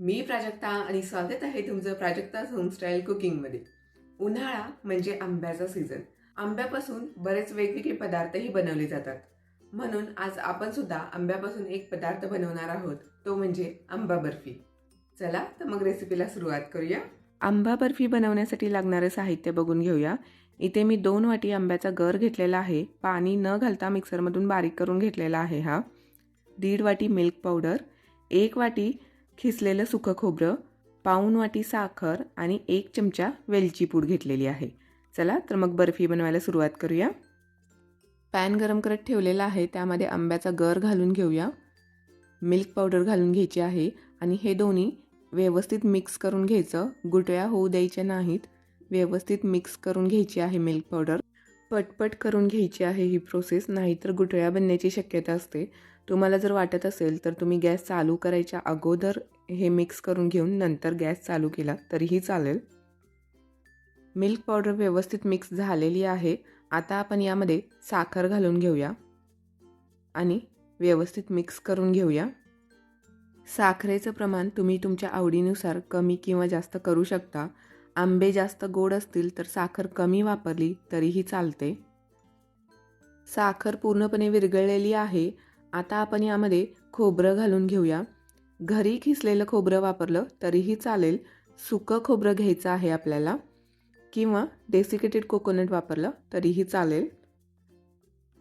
मी प्राजक्ता आणि स्वागत आहे तुमचं प्राजक्ताज होमस्टाईल कुकिंगमध्ये. उन्हाळा म्हणजे आंब्याचा सीझन. आंब्यापासून बरेच वेगवेगळे पदार्थही बनवले जातात. म्हणून आज आपण सुद्धा आंब्यापासून एक पदार्थ बनवणार आहोत, तो म्हणजे आंबा बर्फी. चला तर मग रेसिपीला सुरुवात करूया. आंबा बर्फी बनवण्यासाठी लागणारे साहित्य बघून घेऊया. इथे मी 2 वाटी आंब्याचा गर घेतलेला आहे. पाणी न घालता मिक्सरमधून बारीक करून घेतलेला आहे हा. 1.5 वाटी मिल्क पावडर, 1 वाटी खिसलेलं सुकं खोबरं, पाऊण वाटी साखर आणि 1 चमचा वेलची पूड घेतलेली आहे. चला तर मग बर्फी बनवायला सुरुवात करूया. पॅन गरम करत ठेवलेला आहे, त्यामध्ये आंब्याचा गर घालून घेऊया. मिल्क पावडर घालून घ्यायची आहे आणि हे दोन्ही व्यवस्थित मिक्स करून घ्यायचं. गुटळ्या होऊ द्यायच्या नाहीत. व्यवस्थित मिक्स करून घ्यायची आहे मिल्क पावडर. पटपट करून घ्यायची आहे ही प्रोसेस, नाहीतर गुटळ्या बनण्याची शक्यता असते. तुम्हाला जर वाटत असेल तर तुम्ही गॅस चालू करायच्या अगोदर हे मिक्स करून घेऊन नंतर गॅस चालू केला तरीही चालेल. मिल्क पावडर व्यवस्थित मिक्स झालेली आहे. आता आपण यामध्ये साखर घालून घेऊया आणि व्यवस्थित मिक्स करून घेऊया. साखरेचं प्रमाण तुम्ही तुमच्या आवडीनुसार कमी किंवा जास्त करू शकता. आंबे जास्त गोड असतील तर साखर कमी वापरली तरीही चालते. साखर पूर्णपणे विरघळलेली आहे. आता आपण यामध्ये खोबरं घालून घेऊया. घरी खिसलेलं खोबरं वापरलं तरीही चालेल. सुकं खोबरं घ्यायचं आहे आपल्याला किंवा डेसिकेटेड कोकोनट वापरलं तरीही चालेल.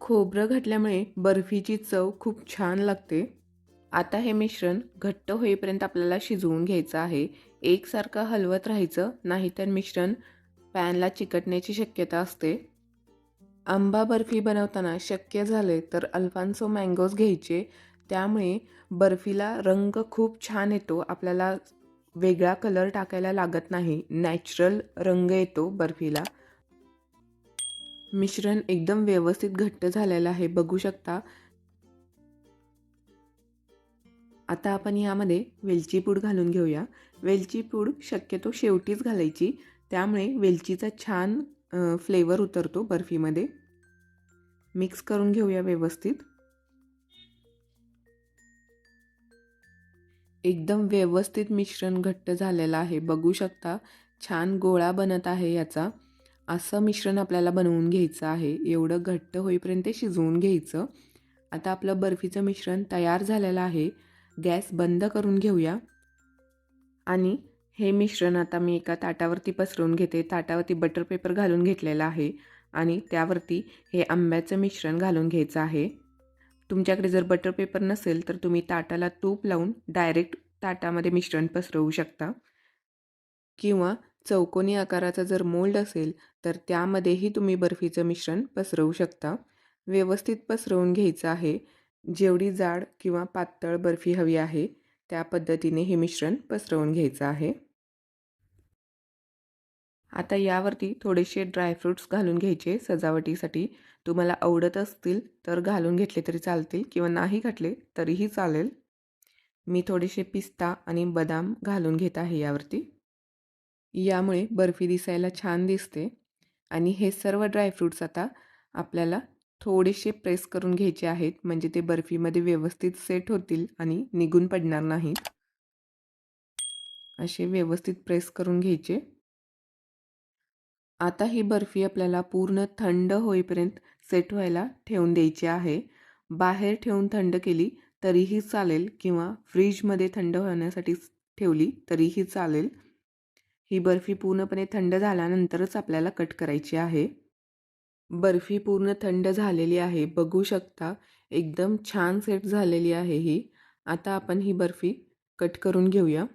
खोबरं घातल्यामुळे बर्फीची चव खूप छान लागते. आता हे मिश्रण घट्ट होईपर्यंत आपल्याला शिजवून घ्यायचं आहे. एकसारखं हलवत राहायचं, नाहीतर मिश्रण पॅनला चिकटण्याची शक्यता असते. आंबा बर्फी बनवताना शक्य झाले तर अल्फान्सो मँगोज घ्यायचे. त्यामुळे बर्फीला रंग खूप छान येतो. आपल्याला वेगळा कलर टाकायला लागत नाही. नॅचरल रंग येतो बर्फीला. मिश्रण एकदम व्यवस्थित घट्ट झालेलं आहे, बघू शकता. आता आपण यामध्ये वेलची पूड घालून घेऊया. वेलची पूड शक्यतो शेवटीच घालायची, त्यामुळे वेलचीचा छान फ्लेवर उतरतो बर्फीमध्ये. मिक्स करून घेऊया व्यवस्थित. एकदम व्यवस्थित मिश्रण घट्ट झालेलं आहे, बघू शकता. छान गोळा बनत आहे याचा. असं मिश्रण आपल्याला बनवून घ्यायचं आहे. एवढं घट्ट होईपर्यंत शिजवून घ्यायचं. आता आपलं बर्फीचं मिश्रण तयार झालेलं आहे. गॅस बंद करून घेऊया आणि हे मिश्रण आता मी एका ताटावरती पसरवून घेते. ताटावरती बटर पेपर घालून घेतलेला आहे आणि त्यावरती हे आंब्याचं मिश्रण घालून घ्यायचं आहे. तुमच्याकडे जर बटर पेपर नसेल तर तुम्ही ताटाला तूप लावून डायरेक्ट ताटामध्ये मिश्रण पसरवू शकता किंवा चौकोनी आकाराचा जर मोल्ड असेल तर त्यामध्येही तुम्ही बर्फीचं मिश्रण पसरवू शकता. व्यवस्थित पसरवून घ्यायचं आहे. जेवढी जाड किंवा पातळ बर्फी हवी आहे त्या पद्धतीने हे मिश्रण पसरवून घ्यायचं आहे. आता यावरती थोडेसे ड्रायफ्रूट्स घालून घ्यायचे सजावटीसाठी. तुम्हाला आवडत असतील तर घालून घेतले तरी चालतील किंवा नाही घातले तरीही चालेल. मी थोडेसे पिस्ता आणि बदाम घालून घेत आहे यावरती. यामुळे बर्फी दिसायला छान दिसते. आणि हे सर्व ड्रायफ्रूट्स आता आपल्याला थोडेसे प्रेस करून घ्यायचे आहेत, म्हणजे ते बर्फीमध्ये व्यवस्थित सेट होतील आणि निघून पडणार नाहीत. असे व्यवस्थित प्रेस करून घ्यायचे. आता ही बर्फी आपल्याला पूर्ण थंड होईपर्यंत सेट व्हायला ठेवून द्यायची आहे. बाहेर ठेवून थंड केली तरीही चालेल किंवा फ्रीजमध्ये थंड होण्यासाठी ठेवली तरीही चालेल. ही बर्फी पूर्णपणे थंड झाल्यानंतरच आपल्याला कट करायची आहे. बर्फी पूर्ण थंड झालेली आहे, बघू शकता. एकदम छान सेट झालेली आहे ही. आता आपण ही बर्फी कट करून घेऊया.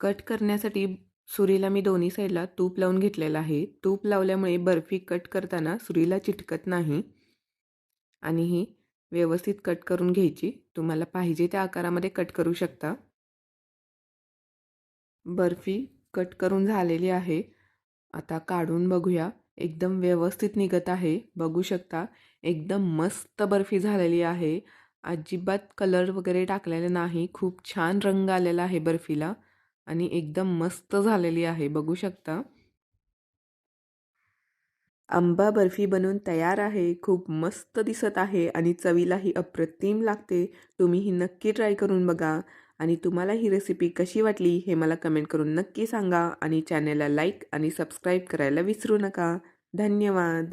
कट करण्यासाठी सुरीला मी दोन्ही साईडला तूप लावून घेतलेलं आहे. तूप लावल्यामुळे बर्फी कट करताना सुरीला चिटकत नाही आणि ही व्यवस्थित कट करून घ्यायची. तुम्हाला पाहिजे त्या आकारामध्ये कट करू शकता. बर्फी कट करून झालेली आहे. आता काढून बघूया. एकदम व्यवस्थित निघत आहे, बघू शकता. एकदम मस्त बर्फी झालेली आहे. अजिबात कलर वगैरे टाकलेला नाही. खूप छान रंग आलेला आहे बर्फीला आणि एकदम मस्त झालेली आहे, बघू शकता. आंबा बर्फी बनवून तयार आहे. खूप मस्त दिसत आहे आणि चवीलाही अप्रतिम लागते. तुम्ही ही नक्की ट्राय करून बघा. आणि तुम्हाला ही रेसिपी कशी वाटली हे मला कमेंट करून नक्की सांगा आणि चॅनलला लाईक आणि सबस्क्राईब करायला विसरू नका. धन्यवाद.